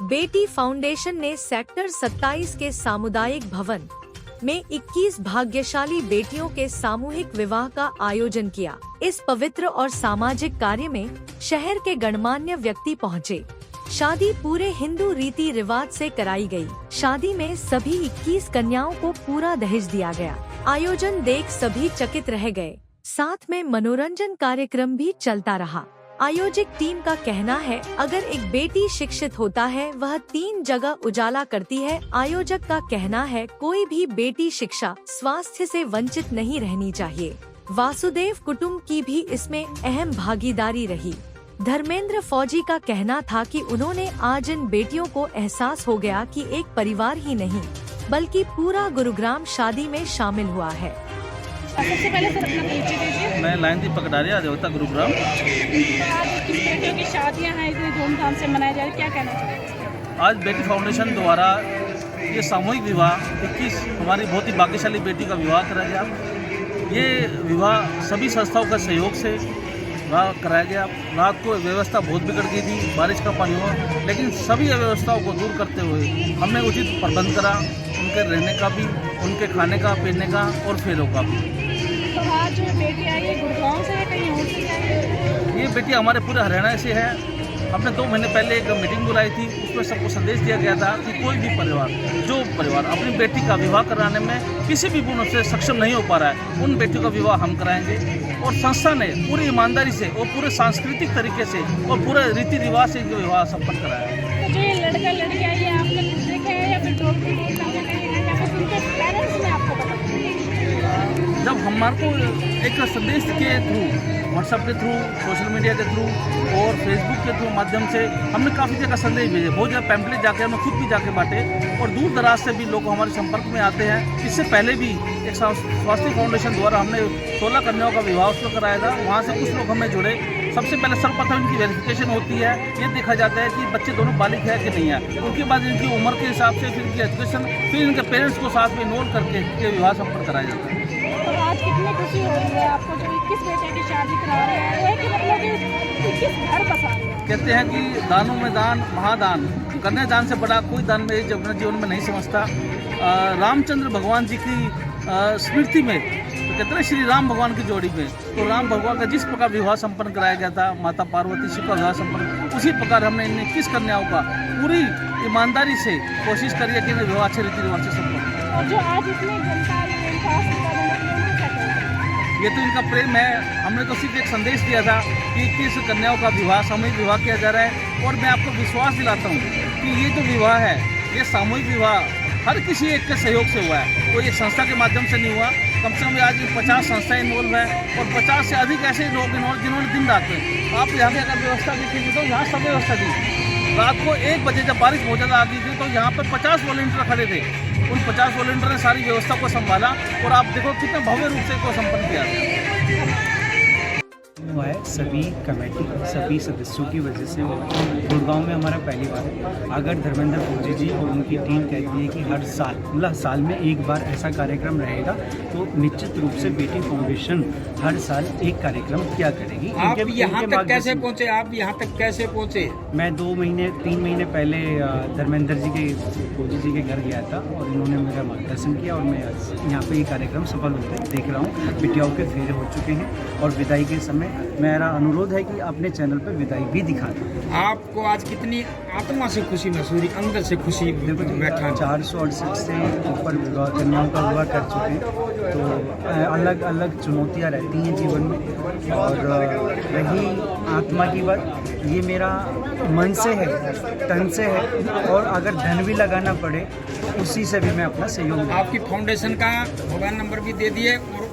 बेटी फाउंडेशन ने सेक्टर 27 के सामुदायिक भवन में 21 भाग्यशाली बेटियों के सामूहिक विवाह का आयोजन किया। इस पवित्र और सामाजिक कार्य में शहर के गणमान्य व्यक्ति पहुँचे। शादी पूरे हिंदू रीति रिवाज से कराई गई। शादी में सभी 21 कन्याओं को पूरा दहेज दिया गया। आयोजन देख सभी चकित रह गए। साथ में मनोरंजन कार्यक्रम भी चलता रहा। आयोजक टीम का कहना है, अगर एक बेटी शिक्षित होता है वह 3 जगह उजाला करती है। आयोजक का कहना है, कोई भी बेटी शिक्षा, स्वास्थ्य से वंचित नहीं रहनी चाहिए। वासुदेव कुटुंब की भी इसमें अहम भागीदारी रही। धर्मेंद्र फौजी का कहना था कि उन्होंने आज इन बेटियों को एहसास हो गया कि एक परिवार ही नहीं बल्कि पूरा गुरुग्राम शादी में शामिल हुआ है। सबसे पहले सर अपना परिचय दीजिए। मैं लाइन दीपक कटारिया, देवता गुरुग्राम। आज किस बेटियों की शादियां हैं इतनी धूमधाम से मनाई जा रही है, क्या कहना चाहिए? आज बेटी फाउंडेशन द्वारा ये सामूहिक विवाह 21 हमारी बहुत ही भाग्यशाली बेटी का विवाह कराया गया। ये विवाह सभी संस्थाओं का सहयोग से विवाह कराया गया। रात को व्यवस्था बहुत बिगड़ गई थी, बारिश का पानी हुआ, लेकिन सभी अव्यवस्थाओं को दूर करते हुए हमने उचित प्रबंध करा, उनके रहने का भी, उनके खाने का, पीने का और फेरों का भी। तो आज जो बेटी आई है गुड़गांव से है, कहीं और से आई है? ये बेटी हमारे पूरे हरियाणा से है। हमने 2 महीने पहले एक मीटिंग बुलाई थी, उसमें सबको संदेश दिया गया था कि कोई भी परिवार, जो परिवार अपनी बेटी का विवाह कराने में किसी भी गुण से सक्षम नहीं हो पा रहा है, उन बेटियों का विवाह हम कराएंगे। और संस्था ने पूरी ईमानदारी से और पूरे सांस्कृतिक तरीके से और पूरे रीति रिवाज से इनका विवाह संपन्न कराया। तो जो ये लड़का लड़की आई है, आपने खुद देखे हैं या फिर डॉक्टर या फिर उनके पेरेंट्स ने आपको बताया? जब हमारे को एक संदेश के थ्रू, व्हाट्सएप के थ्रू, सोशल मीडिया के थ्रू और फेसबुक के थ्रू माध्यम से हमने काफ़ी जगह संदेश भेजे, बहुत जगह पैम्पलेट जाके हमने खुद भी जाके बांटे और दूर दराज से भी लोग हमारे संपर्क में आते हैं। इससे पहले भी एक स्वास्थ्य फाउंडेशन द्वारा हमने 16 कन्याओं का विवाह उसमें कराया था, वहाँ से कुछ लोग हमें जुड़े। सबसे पहले सर्वप्रथम इनकी वेरिफिकेशन होती है, ये देखा जाता है कि बच्चे दोनों बालिग है कि नहीं है। उसके बाद इनकी उम्र के हिसाब से फिर इनकी एजुकेशन, फिर इनके पेरेंट्स को साथ में इन्वॉल्व करके ये विवाह संपन्न कराया जाता है। तो आज कितनी खुशी हो रही है आपको जो 21 बेटे की शादी करा रहे हैं, वो है कि मतलब 21 घर बसा रहे हैं? कहते हैं कि दानों में दान महादान, कन्यादान से बड़ा कोई दान मेरे जीवन में नहीं समझता। रामचंद्र भगवान जी की स्मृति में, तो कहते हैं श्री राम भगवान की जोड़ी में, तो राम भगवान का जिस प्रकार विवाह संपन्न कराया गया था, माता पार्वती जी का विवाह संपन्न, उसी प्रकार हमने इन 21 कन्याओं का पूरी ईमानदारी से कोशिश करी है कि इन्हें विवाह अच्छे रीति रिवाज से संपन्न। और जो आज इतनी जनता ये तो इनका प्रेम है। हमने तो सिर्फ एक संदेश दिया था कि 21 कन्याओं का विवाह, सामूहिक विवाह किया जा रहा है। और मैं आपको विश्वास दिलाता हूँ कि ये जो विवाह है, ये सामूहिक विवाह हर किसी एक के सहयोग से हुआ है, कोई एक संस्था के माध्यम से नहीं हुआ। कम से कम आज 50 संस्थाएं इन्वॉल्व है और 50 से अधिक ऐसे लोग इन्वॉल्व जिन्होंने दिन रात में, आप यहाँ की अगर व्यवस्था देखेंगे तो यहाँ सब व्यवस्था थी। रात को 1 बजे जब बारिश बहुत ज़्यादा आ गई थी तो यहाँ पर 50 वॉलंटियर खड़े थे। उन 50 वॉलंटियर ने सारी व्यवस्था को संभाला और आप देखो कितने भव्य रूप से इसको संपन्न किया गया हुआ है। सभी कमेटी, सभी सदस्यों की वजह से गुड़गांव में हमारा पहली बार है। अगर धर्मेंद्र फौजी जी और उनकी टीम कहती है कि हर साल, मतलब साल में एक बार ऐसा कार्यक्रम रहेगा, तो निश्चित रूप से बेटी फाउंडेशन हर साल एक कार्यक्रम किया करेगी। आप यहाँ तक कैसे पहुँचे? आप यहाँ तक कैसे पहुँचे? मैं 3 महीने पहले धर्मेंद्र जी के, फौजी जी के घर गया था और उन्होंने मेरा मार्गदर्शन किया और मैं यहाँ पे ये कार्यक्रम सफल होते देख रहा हूँ। बिटियाओं के फेरे हो चुके हैं और विदाई के समय मेरा अनुरोध है कि अपने चैनल पर विदाई भी दिखा दें। आपको आज कितनी आत्मा से खुशी महसूस, अंदर से खुशी? देखो, 468 से ऊपर विवाह कन्याओं का विवाह कर चुके हैं, तो अलग अलग चुनौतियाँ रहती हैं जीवन में। और रही आत्मा की बात, ये मेरा मन से है, तन से है, और अगर धन भी लगाना पड़े उसी से भी मैं अपना सहयोग दूँ। आपकी फाउंडेशन का मोबाइल नंबर भी दे दिए और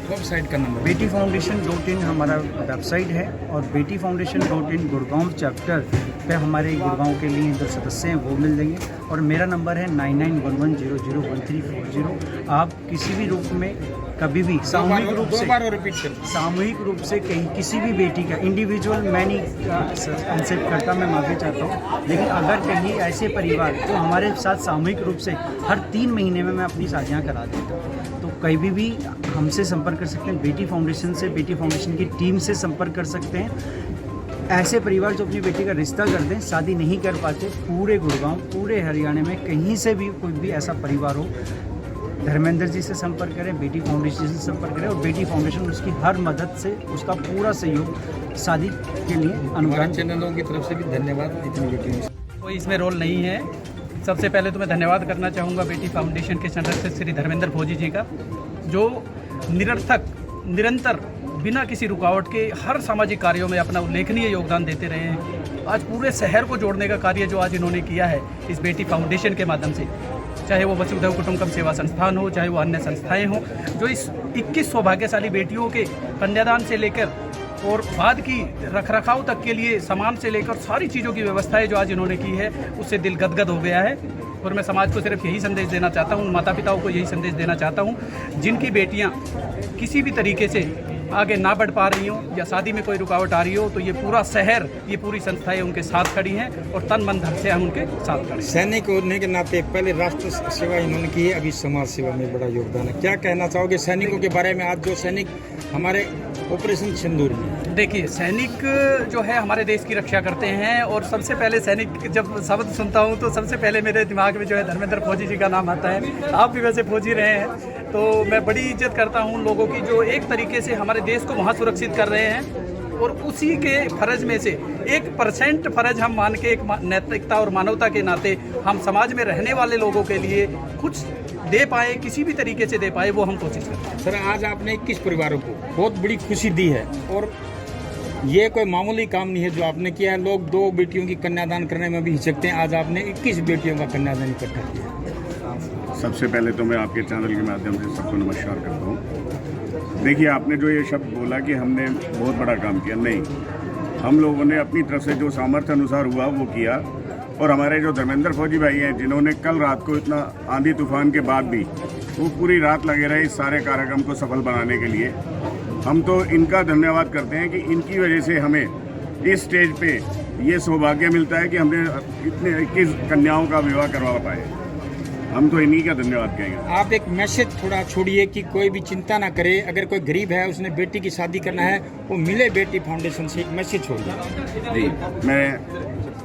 वेबसाइट का नंबर? बेटी फाउंडेशन.in हमारा वेबसाइट है और बेटी फाउंडेशन.in गुड़गांव चैप्टर पे हमारे गुड़गांव के लिए जो सदस्य हैं वो मिल जाएंगे। और मेरा नंबर है 9911001340। आप किसी भी रूप में कभी भी सामूहिक रूप से कहीं किसी भी बेटी का इंडिविजुअल मैं नहीं कंसेप्ट करता, मैं माफ़ी चाहता हूँ, लेकिन अगर कहीं ऐसे परिवार तो हमारे साथ सामूहिक रूप से हर 3 महीने में मैं अपनी शादियाँ करा देता हूँ, तो कहीं भी हमसे संपर्क कर सकते हैं। बेटी फाउंडेशन से, बेटी फाउंडेशन की टीम से संपर्क कर सकते हैं। ऐसे परिवार जो अपनी बेटी का रिश्ता करते हैं, शादी नहीं कर पाते, पूरे गुड़गांव, पूरे हरियाणा में कहीं से भी कोई भी ऐसा परिवार हो, धर्मेंद्र जी से संपर्क करें, बेटी फाउंडेशन से संपर्क करें, और बेटी फाउंडेशन उसकी हर मदद से उसका पूरा सहयोग शादी के लिए अनुदान। चैनलों की तरफ से भी धन्यवाद इतनी बेटियों। कोई इसमें रोल नहीं है। सबसे पहले तो मैं धन्यवाद करना चाहूँगा बेटी फाउंडेशन के सदस्य श्री धर्मेंद्र फौजी जी का, जो निरंतर बिना किसी रुकावट के हर सामाजिक कार्यों में अपना उल्लेखनीय योगदान देते रहे हैं। आज पूरे शहर को जोड़ने का कार्य जो आज इन्होंने किया है इस बेटी फाउंडेशन के माध्यम से, चाहे वो वसुधैव कुटुंबकम सेवा संस्थान हो, चाहे वो अन्य संस्थाएं हों, जो इस 21 सौभाग्यशाली बेटियों के कन्यादान से लेकर और बाद की रखरखाव तक के लिए सामान से लेकर सारी चीज़ों की व्यवस्थाएं जो आज इन्होंने की है, उससे दिल गदगद हो गया है। और मैं समाज को सिर्फ यही संदेश देना चाहता हूँ, माता पिताओं को यही संदेश देना चाहता हूँ, जिनकी बेटियाँ किसी भी तरीके से आगे ना बढ़ पा रही हो या शादी में कोई रुकावट आ रही हो, तो ये पूरा शहर, ये पूरी संस्थाएं उनके साथ खड़ी हैं और तन मन धन से हम उनके साथ खड़े हैं। सैनिक होने के नाते पहले राष्ट्र सेवा इन्होंने की है, अभी समाज सेवा में बड़ा योगदान है। क्या कहना चाहोगे सैनिकों के बारे में, आज जो सैनिक हमारे ऑपरेशन सिंदूर में? देखिए, सैनिक जो है हमारे देश की रक्षा करते हैं, और सबसे पहले सैनिक जब शब्द सुनता हूँ तो सबसे पहले मेरे दिमाग में जो है धर्मेंद्र फौजी जी का नाम आता है। आप भी वैसे फौजी रहे हैं, तो मैं बड़ी इज्जत करता हूँ लोगों की जो एक तरीके से हमारे देश को वहाँ सुरक्षित कर रहे हैं, और उसी के फर्ज में से 1% फर्ज हम मान के, एक नैतिकता और मानवता के नाते हम समाज में रहने वाले लोगों के लिए कुछ दे पाए, किसी भी तरीके से दे पाए, वो हम कोशिश करते हैं। सर, आज आपने 21 परिवारों को बहुत बड़ी खुशी दी है, और ये कोई मामूली काम नहीं है जो आपने किया है। लोग 2 बेटियों की कन्यादान करने में भी हिचकते हैं, आज आपने 21 बेटियों का कन्यादान इकट्ठा किया। सबसे पहले तो मैं आपके चैनल के माध्यम से सबको नमस्कार करता हूँ। देखिए, आपने जो ये शब्द बोला कि हमने बहुत बड़ा काम किया, नहीं, हम लोगों ने अपनी तरफ से जो सामर्थ्य अनुसार हुआ वो किया। और हमारे जो धर्मेंद्र फौजी भाई हैं, जिन्होंने कल रात को इतना आंधी तूफान के बाद भी वो पूरी रात लगे रहे इस सारे कार्यक्रम को सफल बनाने के लिए, हम तो इनका धन्यवाद करते हैं कि इनकी वजह से हमें इस स्टेज पे ये सौभाग्य मिलता है कि हमने इतने 21 कन्याओं का विवाह करवा पाए। हम तो इन्हीं का धन्यवाद कहेंगे। आप एक मैसेज थोड़ा छोड़िए कि कोई भी चिंता ना करे, अगर कोई गरीब है उसने बेटी की शादी करना है, वो मिले बेटी फाउंडेशन से, एक मैसेज छोड़िए। जी, मैं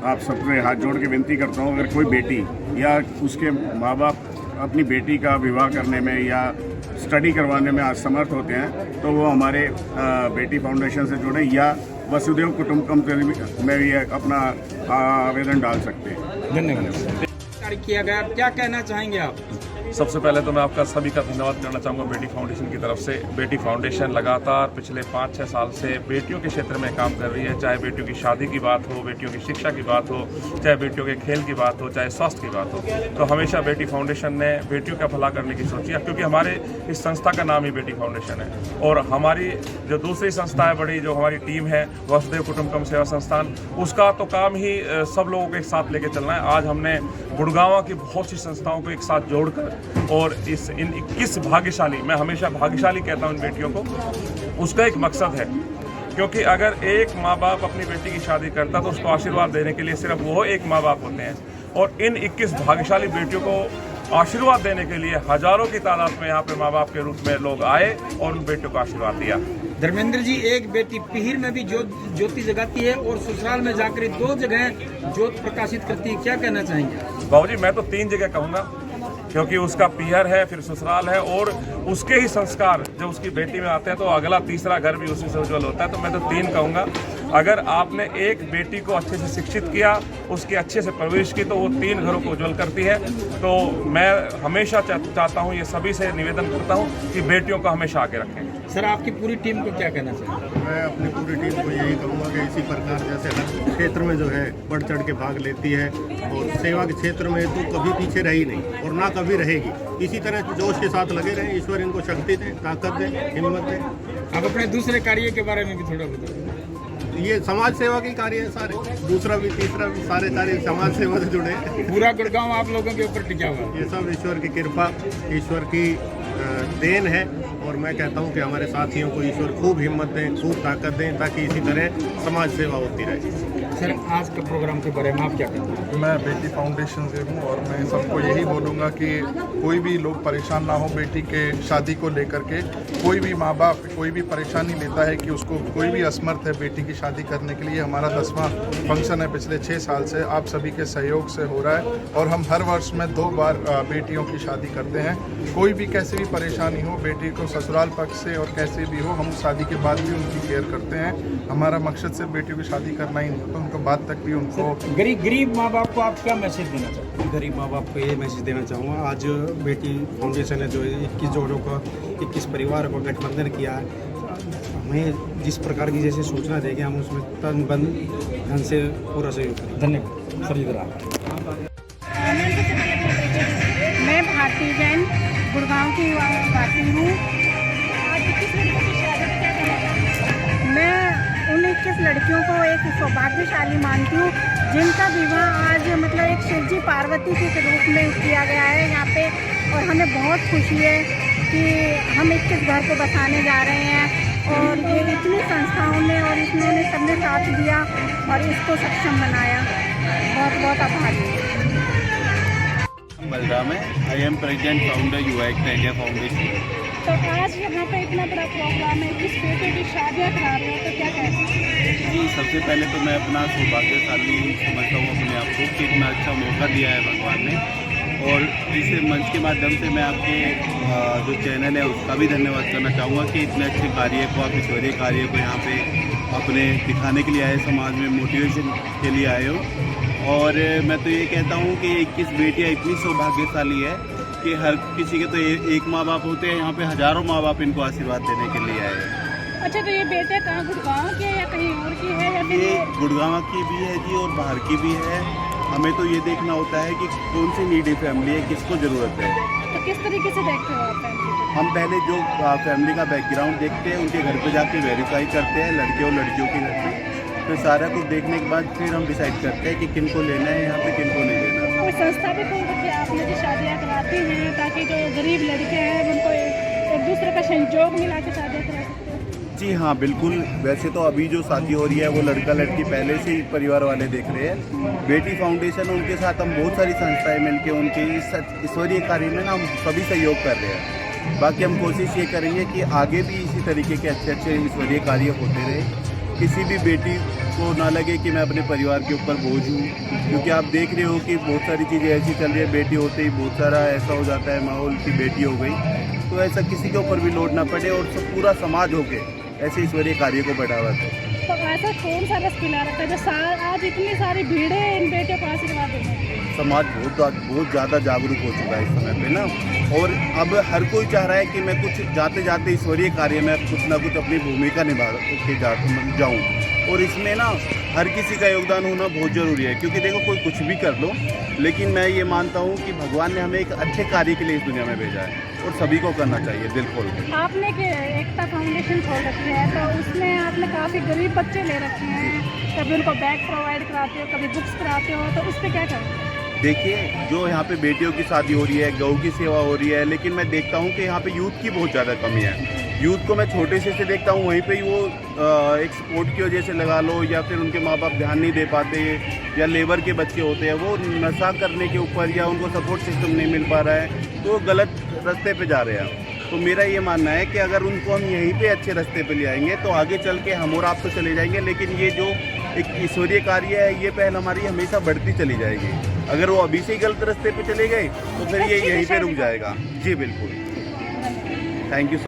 आप सबसे हाथ जोड़ के विनती करता हूँ, अगर कोई बेटी या उसके माँ बाप अपनी बेटी का विवाह करने में या स्टडी करवाने में असमर्थ होते हैं, तो वो हमारे बेटी फाउंडेशन से जुड़े या वसुधैव कुटुंबकम में भी अपना आवेदन डाल सकते हैं। धन्यवाद। किया गया, क्या कहना चाहेंगे आप? सबसे पहले तो मैं आपका सभी का धन्यवाद करना चाहूँगा बेटी फाउंडेशन की तरफ से। बेटी फाउंडेशन लगातार पिछले 5-6 साल से बेटियों के क्षेत्र में काम कर रही है, चाहे बेटियों की शादी की बात हो, बेटियों की शिक्षा की बात हो, चाहे बेटियों के खेल की बात हो, चाहे स्वास्थ्य की बात हो। तो हमेशा बेटी फाउंडेशन ने बेटियों का भला करने की सोची है, क्योंकि हमारे इस संस्था का नाम ही बेटी फाउंडेशन है। और हमारी जो दूसरी संस्था है बड़ी, जो हमारी टीम है वसुधैव कुटुंबकम सेवा संस्थान, उसका तो काम ही सब लोगों को एक साथ लेके चलना है। आज हमने गुड़गांव की बहुत सी संस्थाओं को एक साथ जोड़कर और इन 21 भाग्यशाली, मैं हमेशा भाग्यशाली कहता हूँ इन बेटियों को, उसका एक मकसद है। क्योंकि अगर एक माँ बाप अपनी बेटी की शादी करता तो उसको आशीर्वाद देने के लिए सिर्फ वो एक माँ बाप होते हैं, और इन 21 भाग्यशाली बेटियों को आशीर्वाद देने के लिए हजारों की तादाद में यहाँ पे माँ बाप के रूप में लोग आए और उन बेटियों को आशीर्वाद दिया। धर्मेंद्र जी, एक बेटी पीहिर में भी ज्योति जगाती है और ससुराल में जाकर 2 जगह ज्योत प्रकाशित करती है, क्या कहना चाहेंगे? बाबूजी, मैं तो 3 जगह कहूँगा, क्योंकि उसका पीहर है, फिर ससुराल है, और उसके ही संस्कार जब उसकी बेटी में आते हैं तो अगला तीसरा घर भी उसी से उज्जवल होता है। तो मैं तो 3 कहूँगा। अगर आपने एक बेटी को अच्छे से शिक्षित किया, उसकी अच्छे से परवरिश की, तो वो 3 घरों को उज्जवल करती है। तो मैं हमेशा चाहता हूँ, ये सभी से निवेदन करता हूँ कि बेटियों को हमेशा आगे रखें। सर, आपकी पूरी टीम को क्या कहना चाहिए? मैं अपनी पूरी टीम को यही कहूँगा कि इसी प्रकार जैसे हर क्षेत्र में जो है बढ़ चढ़ के भाग लेती है, और सेवा के क्षेत्र में तो कभी पीछे रही नहीं और ना कभी रहेगी। इसी तरह जोश के साथ लगे रहें। ईश्वर इनको शक्ति दे, ताकत दे, हिम्मत दे। आप अपने दूसरे कार्य के बारे में भी थोड़ा बताइए। ये समाज सेवा के कार्य है सारे, दूसरा भी तीसरा भी सारे समाज सेवा से जुड़े हैं। पूरा गुड़गांव आप लोगों के ऊपर टिका हुआ है। ये सब ईश्वर की कृपा, ईश्वर की देन है। और मैं कहता हूँ कि हमारे साथियों को ईश्वर खूब हिम्मत दें, खूब ताकत दें, ताकि इसी तरह समाज सेवा होती रहे। सर, आज का प्रोग्राम के बारे में आप क्या कहते हैं? मैं बेटी फाउंडेशन से हूँ और मैं सबको यही बोलूँगा कि कोई भी लोग परेशान ना हो बेटी के शादी को लेकर के। कोई भी माँ बाप कोई भी परेशानी लेता है कि उसको कोई भी असमर्थ है बेटी की शादी करने के लिए। हमारा 10वां फंक्शन है, पिछले 6 साल से आप सभी के सहयोग से हो रहा है और हम हर वर्ष में 2 बार बेटियों की शादी करते हैं। कोई भी कैसी भी परेशानी हो, बेटी को ससुराल पक्ष से और कैसे भी हो, हम शादी के बाद भी उनकी केयर करते हैं। हमारा मकसद सिर्फ बेटियों की शादी करना ही नहीं होता, उनको बाद तक भी उनको। गरीब माँ बाप को आप क्या मैसेज देना चाहते हैं? गरीब माँ बाप को ये मैसेज देना चाहूँगा, आज बेटी फाउंडेशन ने जो 21 जोड़ों का 21 परिवार को गठबंधन किया है, हमें जिस प्रकार की जैसे सूचना देंगे हम उसमें तन बन ढंग से पूरा सहयोग करें। धन्यवाद सर। इधर मैं भारती जैन गुड़गांव की वासी हूँ। आज 21 लड़कियों की शादी में क्या करना चाहती हूँ? मैं उन 21 लड़कियों को एक सौभाग्यशाली मानती हूँ जिनका विवाह आज मतलब एक शिवजी पार्वती के रूप में किया गया है यहाँ पे। और हमें बहुत खुशी है कि हम 21 घर को बसाने जा रहे हैं और ये इतनी संस्थाओं ने और इन्होंने सबने साथ दिया और इसको सक्षम बनाया। बहुत बहुत आभारी हूँ। बलराम है, I am president founder UACT India foundation. तो आज यहाँ पे इतना बड़ा प्रोग्राम है, किस बेटे की शादियाँ करा रहे हो, तो क्या कहते हैं? जी, सबसे पहले तो मैं अपना सौभाग्यशाली समझता हूँ अपने आप को कि इतना अच्छा मौका दिया है भगवान ने। और इस मंच के माध्यम से मैं आपके जो चैनल है उसका भी धन्यवाद करना चाहूँगा कि इतने अच्छे कार्य को, आप ईश्वरीय कार्य को यहाँ पे अपने दिखाने के लिए आए, समाज में मोटिवेशन के लिए आए हो। और मैं तो ये कहता हूँ कि 21 बेटियाँ इतनी सौभाग्यशाली है कि हर किसी के तो एक माँ बाप होते हैं, यहाँ पे हज़ारों माँ बाप इनको आशीर्वाद देने के लिए आए हैं। अच्छा, तो ये बेटे कहाँ, गुड़गांव के या कहीं और की है या फिर? ये गुड़गांव की भी है जी और बाहर की भी है। हमें तो ये देखना होता है कि कौन सी नीडी फैमिली है, किसको ज़रूरत है। तो किस तरीके से देखते हो आप फैमिली को? हम पहले जो फैमिली का बैकग्राउंड देखते हैं, उनके घर पे जाके वेरीफाई करते हैं, लड़के और लड़कियों के घर पे। फिर सारा कुछ देखने के बाद फिर हम डिसाइड करते हैं कि किन को लेना है यहाँ पे, किन को नहीं लेना। कोई संस्था भी खोल रखी है आपने जो शादियाँ कराती हैं ताकि जो गरीब लड़के हैं उनको एक दूसरे का संयोग मिला के शादियाँ करा सकते हैं? जी हाँ, बिल्कुल। वैसे तो अभी जो शादी हो रही है वो लड़का लड़की पहले से ही परिवार वाले देख रहे हैं। बेटी फाउंडेशन, उनके साथ हम बहुत सारी संस्थाएं मिलकर उनके इस ईश्वरीय कार्य में ना हम सभी सहयोग कर रहे हैं। बाकी हम कोशिश ये करेंगे कि आगे भी इसी तरीके के अच्छे अच्छे ईश्वरीय कार्य होते रहे। किसी भी बेटी को ना लगे कि मैं अपने परिवार के ऊपर बोझ हूँ, क्योंकि आप देख रहे हो कि बहुत सारी चीज़ें ऐसी चल रही है, बेटी होते ही बहुत सारा ऐसा हो जाता है माहौल की बेटी हो गई। तो ऐसा किसी के ऊपर भी लोड ना पड़े और सब पूरा समाज होके ऐसे ईश्वरीय कार्य को बढ़ावा दे। तो ऐसा कौन सा रस पिला रखा है जो आज इतनी सारी भीड़ है इन बेटियों को आशीर्वाद देने? समाज बहुत ज़्यादा जागरूक हो चुका है इस समय पे ना, और अब हर कोई चाह रहा है कि मैं कुछ जाते जाते ईश्वरीय कार्य में कुछ ना कुछ अपनी भूमिका निभा के जाऊँ। और इसमें ना हर किसी का योगदान होना बहुत ज़रूरी है, क्योंकि देखो कोई कुछ भी कर लो, लेकिन मैं ये मानता हूँ कि भगवान ने हमें एक अच्छे कार्य के लिए इस दुनिया में भेजा है और सभी को करना चाहिए दिल खोल के। आपने एकता फाउंडेशन खोल रखी है, तो उसमें आपने काफ़ी गरीब बच्चे ले रखे हैं, कभी उनको बैग प्रोवाइड कराते हो, कभी बुक्स कराते हो, तो उस पर क्या करें? देखिए, जो यहाँ पे बेटियों की शादी हो रही है, गौ की सेवा हो रही है, लेकिन मैं देखता हूँ कि यहाँ पे यूथ की बहुत ज़्यादा कमी है। यूथ को मैं छोटे से देखता हूँ, वहीं पे ही वो एक स्पोर्ट की वजह से लगा लो, या फिर उनके माँ बाप ध्यान नहीं दे पाते, या लेबर के बच्चे होते हैं वो नशा करने के ऊपर, या उनको सपोर्ट सिस्टम नहीं मिल पा रहा है, तो वो गलत रास्ते पे जा रहे हैं। तो मेरा ये मानना है कि अगर उनको हम यहीं पे अच्छे रास्ते पे ले आएंगे तो आगे चल के हम और आप तो चले जाएंगे, लेकिन ये जो एक ईश्वरीय कार्य है ये पहल हमारी हमेशा बढ़ती चली जाएगी। अगर वो अभी से ही गलत रास्ते पे चले गए तो फिर ये यहीं पे रुक जाएगा। जी बिल्कुल, थैंक यू।